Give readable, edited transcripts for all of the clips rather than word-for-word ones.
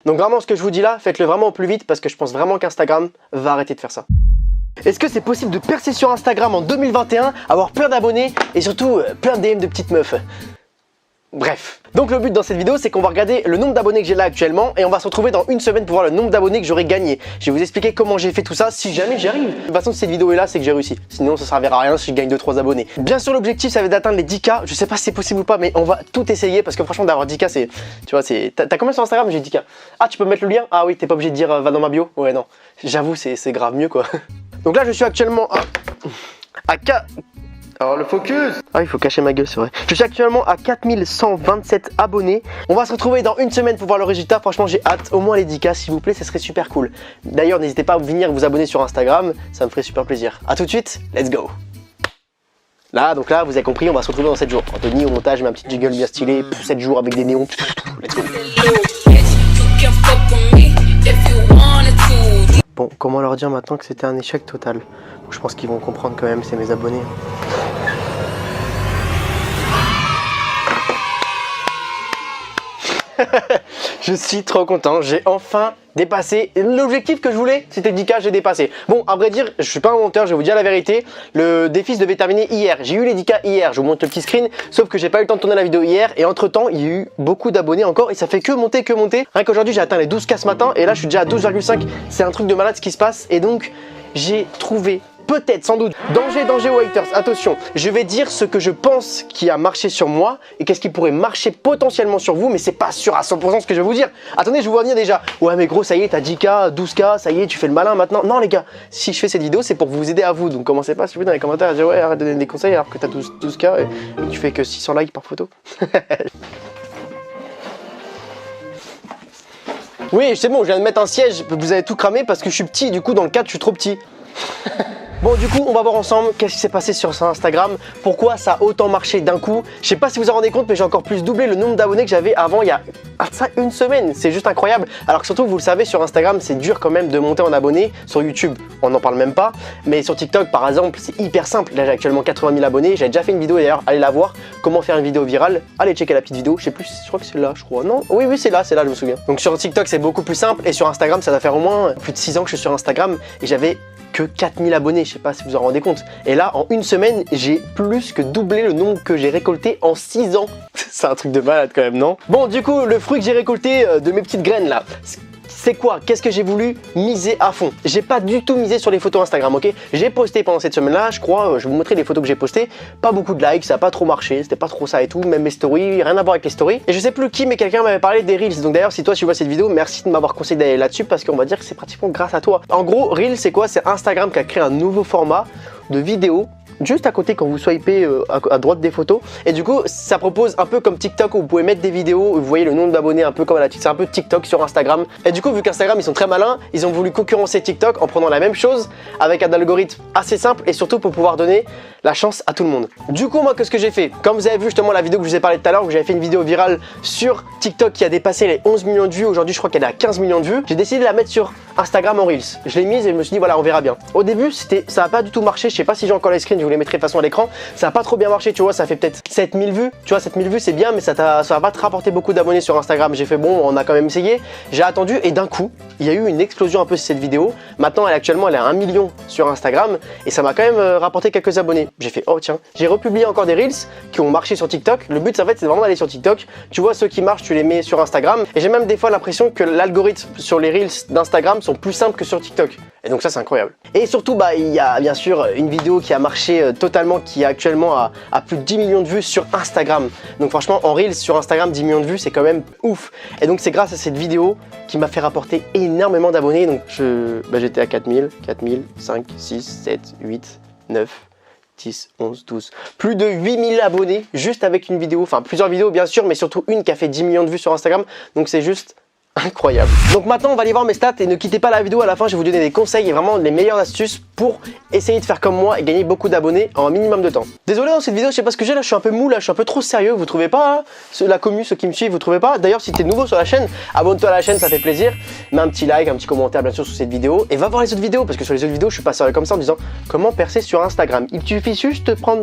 Donc vraiment ce que je vous dis là, faites-le vraiment au plus vite parce que je pense vraiment qu'Instagram va arrêter de faire ça. Est-ce que c'est possible de percer sur Instagram en 2021, avoir plein d'abonnés et surtout plein de DM de petites meufs? Bref. Donc le but dans cette vidéo, c'est qu'on va regarder le nombre d'abonnés que j'ai là actuellement et on va se retrouver dans une semaine pour voir le nombre d'abonnés que j'aurai gagné. Je vais vous expliquer comment j'ai fait tout ça si jamais j'y arrive. De toute façon, si cette vidéo est là, c'est que j'ai réussi. Sinon, ça servira à rien si je gagne 2-3 abonnés. Bien sûr, l'objectif, ça va être d'atteindre les 10K. Je sais pas si c'est possible ou pas, mais on va tout essayer parce que franchement, d'avoir 10K, c'est... Tu vois, c'est... T'as combien sur Instagram? J'ai 10K. Ah, tu peux mettre le lien? Ah oui, t'es pas obligé de dire va dans ma bio. Ouais, non. J'avoue, c'est grave mieux, quoi. Donc là, je suis actuellement à 4... Alors le focus. Ah, il faut cacher ma gueule, c'est vrai. Je suis actuellement à 4127 abonnés. On va se retrouver dans une semaine pour voir le résultat. Franchement, j'ai hâte. Au moins les 10K, s'il vous plaît, ça serait super cool. D'ailleurs, n'hésitez pas à venir vous abonner sur Instagram. Ça me ferait super plaisir. A tout de suite, let's go. Là, donc là, vous avez compris, on va se retrouver dans 7 jours. Anthony, au montage, met un petit jingle bien stylé. 7 jours avec des néons. Let's go. Bon, comment leur dire maintenant que c'était un échec total? Je pense qu'ils vont comprendre quand même, c'est mes abonnés. Je suis trop content, j'ai enfin dépassé l'objectif que je voulais, c'était 10K, j'ai dépassé. Bon, à vrai dire, je suis pas un menteur, je vais vous dire la vérité. Le défi se devait terminer hier. J'ai eu les 10K hier, je vous montre le petit screen. Sauf que j'ai pas eu le temps de tourner la vidéo hier. Et entre temps, il y a eu beaucoup d'abonnés encore. Et ça fait que monter, que monter. Rien qu'aujourd'hui, j'ai atteint les 12K ce matin. Et là, je suis déjà à 12,5. C'est un truc de malade ce qui se passe. Et donc, j'ai trouvé... peut-être, sans doute. Danger aux haters. Attention, je vais dire ce que je pense qui a marché sur moi et qu'est-ce qui pourrait marcher potentiellement sur vous, mais c'est pas sûr à 100% ce que je vais vous dire. Attendez, je vais vous revenir déjà. Ouais, mais gros, ça y est, t'as 10K, 12K, ça y est, tu fais le malin maintenant. Non, les gars, si je fais cette vidéo, c'est pour vous aider à vous. Donc, commencez pas, s'il vous plaît, dans les commentaires à dire ouais, arrête de donner des conseils alors que t'as 12K et tu fais que 600 likes par photo. Oui, c'est bon, je viens de mettre un siège. Vous avez tout cramé parce que je suis petit. Du coup, dans le cadre, je suis trop petit. Bon, du coup, on va voir ensemble qu'est-ce qui s'est passé sur Instagram, pourquoi ça a autant marché d'un coup. Je sais pas si vous en rendez compte, mais j'ai encore plus doublé le nombre d'abonnés que j'avais avant il y a ça une semaine. C'est juste incroyable. Alors que surtout, vous le savez, sur Instagram, c'est dur quand même de monter en abonnés. Sur YouTube, on n'en parle même pas. Mais sur TikTok, par exemple, c'est hyper simple. Là, j'ai actuellement 80 000 abonnés. J'ai déjà fait une vidéo d'ailleurs, allez la voir. Comment faire une vidéo virale. Allez checker la petite vidéo. Je sais plus, je crois que c'est là, je crois. Non, oui, c'est là, je me souviens. Donc sur TikTok, c'est beaucoup plus simple. Et sur Instagram, ça doit faire au moins plus de 6 ans que je suis sur Instagram. Et j'avais que 4000 abonnés, je sais pas si vous en rendez compte. Et là, en une semaine, j'ai plus que doublé le nombre que j'ai récolté en 6 ans. C'est un truc de malade quand même, non? Bon, du coup, le fruit que j'ai récolté de mes petites graines là, c'est quoi? Qu'est-ce que j'ai voulu miser à fond? J'ai pas du tout misé sur les photos Instagram, ok? J'ai posté pendant cette semaine-là, je crois, je vais vous montrer les photos que j'ai postées. Pas beaucoup de likes, ça a pas trop marché, c'était pas trop ça et tout, même mes stories, rien à voir avec les stories. Et je sais plus qui, mais quelqu'un m'avait parlé des Reels. Donc d'ailleurs, si toi tu vois cette vidéo, merci de m'avoir conseillé d'aller là-dessus parce qu'on va dire que c'est pratiquement grâce à toi. En gros, Reels, c'est quoi? C'est Instagram qui a créé un nouveau format de vidéo juste à côté quand vous swipez à droite des photos. Et du coup, ça propose un peu comme TikTok où vous pouvez mettre des vidéos, vous voyez le nombre d'abonnés un peu comme c'est un peu TikTok sur Instagram. Et du coup, vu qu'Instagram, ils sont très malins, ils ont voulu concurrencer TikTok en prenant la même chose avec un algorithme assez simple et surtout pour pouvoir donner la chance à tout le monde. Du coup, moi, qu'est-ce que j'ai fait? Comme vous avez vu justement la vidéo que je vous ai parlé tout à l'heure, où j'avais fait une vidéo virale sur TikTok qui a dépassé les 11 millions de vues. Aujourd'hui, je crois qu'elle est à 15 millions de vues. J'ai décidé de la mettre sur Instagram en Reels. Je l'ai mise et je me suis dit, voilà, on verra bien. Au début, ça n'a pas du tout marché. Je sais pas si j'ai encore les screens, je vous les mettrai de toute façon à l'écran. Ça n'a pas trop bien marché, tu vois, ça fait peut-être 7000 vues. Tu vois, 7000 vues, c'est bien, mais ça va pas te rapporter beaucoup d'abonnés sur Instagram. J'ai fait, bon, on a quand même essayé. J'ai attendu et d'un coup, il y a eu une explosion un peu sur cette vidéo. Maintenant, elle est à 1 million sur Instagram et ça m'a quand même rapporté quelques abonnés. J'ai fait, oh tiens, j'ai republié encore des Reels qui ont marché sur TikTok. Le but, en fait, c'est vraiment d'aller sur TikTok. Tu vois, ceux qui marchent, tu les mets sur Instagram. Et j'ai même des fois l'impression que l'algorithme sur les Reels d'Instagram sont plus simples que sur TikTok. Et donc ça, c'est incroyable. Et surtout, bah, il y a bien sûr une vidéo qui a marché totalement, qui est actuellement à plus de 10 millions de vues sur Instagram. Donc franchement, en Reels sur Instagram, 10 millions de vues, c'est quand même ouf. Et donc c'est grâce à cette vidéo qui m'a fait rapporter énormément d'abonnés. Donc j'étais à 4000, 5, 6, 7, 8, 9... 10, 11, 12, plus de 8000 abonnés juste avec une vidéo, enfin plusieurs vidéos bien sûr, mais surtout une qui a fait 10 millions de vues sur Instagram, donc c'est juste incroyable. Donc maintenant on va aller voir mes stats et ne quittez pas la vidéo, à la fin je vais vous donner des conseils et vraiment les meilleures astuces pour essayer de faire comme moi et gagner beaucoup d'abonnés en un minimum de temps. Désolé dans cette vidéo, je sais pas ce que j'ai là, je suis un peu mou là, je suis un peu trop sérieux, vous trouvez pas hein, la commu, ceux qui me suivent, vous trouvez pas? D'ailleurs si t'es nouveau sur la chaîne, abonne-toi à la chaîne, ça fait plaisir, mets un petit like, un petit commentaire bien sûr sur cette vidéo et va voir les autres vidéos parce que sur les autres vidéos je suis pas sérieux comme ça en disant comment percer sur Instagram. Il suffit juste de prendre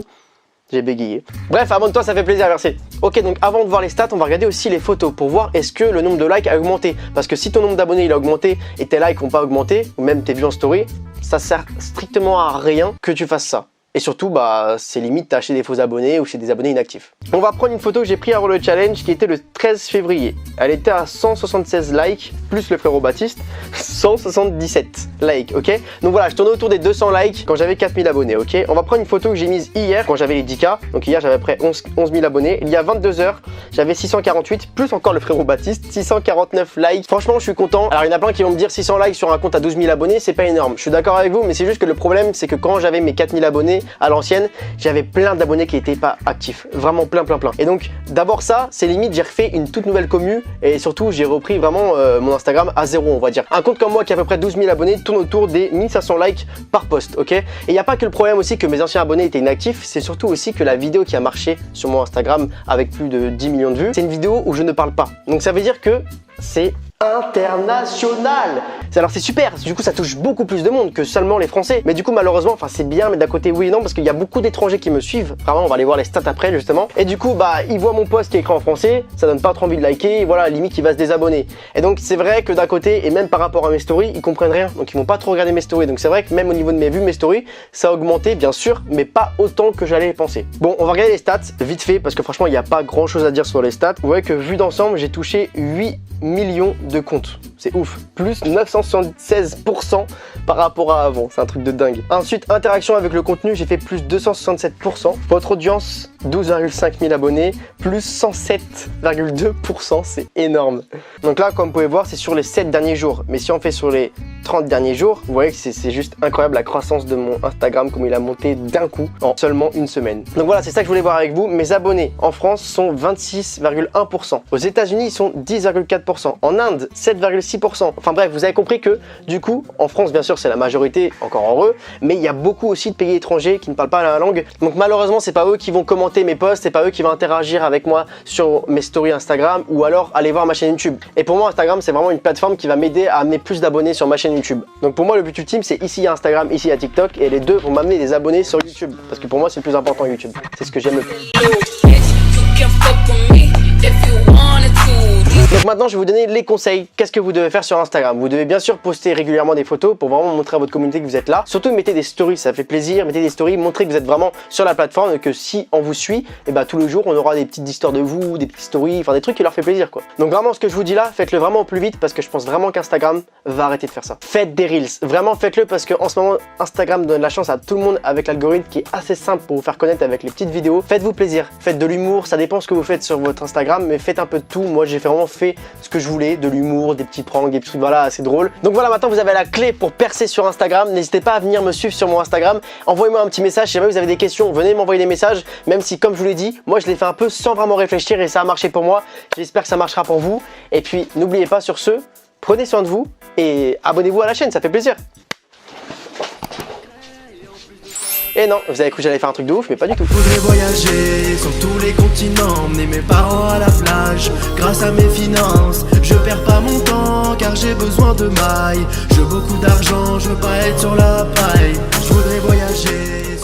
j'ai bégayé. Bref, abonne-toi, ça fait plaisir, merci. Ok, donc avant de voir les stats, on va regarder aussi les photos pour voir est-ce que le nombre de likes a augmenté. Parce que si ton nombre d'abonnés il a augmenté et tes likes n'ont pas augmenté, ou même tes vues en story, ça sert strictement à rien que tu fasses ça. Et surtout, bah, c'est limite t'as acheté des faux abonnés ou c'est des abonnés inactifs. On va prendre une photo que j'ai prise avant le challenge qui était le 13 février. Elle était à 176 likes, plus le frérot Baptiste, 177 likes, ok? Donc voilà, je tournais autour des 200 likes quand j'avais 4000 abonnés, ok? On va prendre une photo que j'ai mise hier quand j'avais les 10K. Donc hier, j'avais à peu près 11 000 abonnés. Il y a 22 heures, j'avais 648, plus encore le frérot Baptiste, 649 likes. Franchement, je suis content. Alors, il y en a plein qui vont me dire 600 likes sur un compte à 12 000 abonnés, c'est pas énorme. Je suis d'accord avec vous, mais c'est juste que le problème, c'est que quand j'avais mes 4000 abonnés, à l'ancienne, j'avais plein d'abonnés qui n'étaient pas actifs, vraiment plein. Et donc d'abord ça, c'est limite j'ai refait une toute nouvelle commu et surtout j'ai repris vraiment mon Instagram à zéro, on va dire. Un compte comme moi qui a à peu près 12 000 abonnés tourne autour des 1500 likes par post, ok? Et il n'y a pas que le problème aussi que mes anciens abonnés étaient inactifs, c'est surtout aussi que la vidéo qui a marché sur mon Instagram avec plus de 10 millions de vues, c'est une vidéo où je ne parle pas. Donc ça veut dire que c'est international. Alors c'est super, du coup ça touche beaucoup plus de monde que seulement les Français. Mais du coup malheureusement, enfin c'est bien, mais d'un côté oui et non, parce qu'il y a beaucoup d'étrangers qui me suivent. Vraiment, on va aller voir les stats après justement. Et du coup bah ils voient mon post qui est écrit en français, ça donne pas trop envie de liker, et voilà, limite il va se désabonner. Et donc c'est vrai que d'un côté, et même par rapport à mes stories, ils comprennent rien, donc ils vont pas trop regarder mes stories. Donc c'est vrai que même au niveau de mes vues, mes stories, ça a augmenté bien sûr, mais pas autant que j'allais penser. Bon, on va regarder les stats vite fait, parce que franchement il n'y a pas grand chose à dire sur les stats. Vous voyez que vu d'ensemble, j'ai touché 8 millions de comptes. C'est ouf. Plus 976% par rapport à avant. C'est un truc de dingue. Ensuite, interaction avec le contenu, j'ai fait plus 267%. Votre audience, 12,5 000 abonnés, plus 107,2%. C'est énorme. Donc là, comme vous pouvez voir, c'est sur les 7 derniers jours. Mais si on fait sur les 30 derniers jours, vous voyez que c'est juste incroyable la croissance de mon Instagram, comme il a monté d'un coup en seulement une semaine. Donc voilà, c'est ça que je voulais voir avec vous. Mes abonnés en France sont 26,1%. Aux États-Unis, ils sont 10,4%. En Inde, 7,6%. Enfin bref, vous avez compris que du coup, en France, bien sûr, c'est la majorité, encore heureux, mais il y a beaucoup aussi de pays étrangers qui ne parlent pas la langue. Donc malheureusement, c'est pas eux qui vont commenter mes posts, c'est pas eux qui vont interagir avec moi sur mes stories Instagram ou alors aller voir ma chaîne YouTube. Et pour moi, Instagram, c'est vraiment une plateforme qui va m'aider à amener plus d'abonnés sur ma chaîne YouTube. Donc pour moi, le but ultime, c'est ici il y a Instagram, ici il y a TikTok, et les deux vont m'amener des abonnés sur YouTube. Parce que pour moi, c'est le plus important YouTube. C'est ce que j'aime le plus. Donc maintenant, je vais vous donner les conseils. Qu'est-ce que vous devez faire sur Instagram? Vous devez bien sûr poster régulièrement des photos pour vraiment montrer à votre communauté que vous êtes là. Surtout, mettez des stories, ça fait plaisir. Mettez des stories, montrez que vous êtes vraiment sur la plateforme et que si on vous suit, et bah tous les jours, on aura des petites histoires de vous, des petites stories, enfin des trucs qui leur fait plaisir quoi. Donc vraiment, ce que je vous dis là, faites-le vraiment au plus vite parce que je pense vraiment qu'Instagram va arrêter de faire ça. Faites des Reels, vraiment faites-le parce qu'en ce moment, Instagram donne la chance à tout le monde avec l'algorithme qui est assez simple pour vous faire connaître avec les petites vidéos. Faites-vous plaisir, faites de l'humour, ça dépend ce que vous faites sur votre Instagram, mais faites un peu de tout. Moi, j'ai vraiment fait ce que je voulais, de l'humour, des petits pranks, des petits trucs, voilà, assez drôle. Donc voilà, maintenant vous avez la clé pour percer sur Instagram. N'hésitez pas à venir me suivre sur mon Instagram. Envoyez-moi un petit message, si jamais vous avez des questions, venez m'envoyer des messages, même si comme je vous l'ai dit, moi je l'ai fait un peu sans vraiment réfléchir et ça a marché pour moi. J'espère que ça marchera pour vous. Et puis n'oubliez pas sur ce, prenez soin de vous et abonnez-vous à la chaîne, ça fait plaisir. Et non, vous avez cru que j'allais faire un truc de ouf, mais pas du tout. Je voudrais voyager sur tous les continents, emmener mes parents à la plage. Grâce à mes finances, je perds pas mon temps, car j'ai besoin de mailles. Je veux beaucoup d'argent, je veux pas être sur la paille. Je voudrais voyager.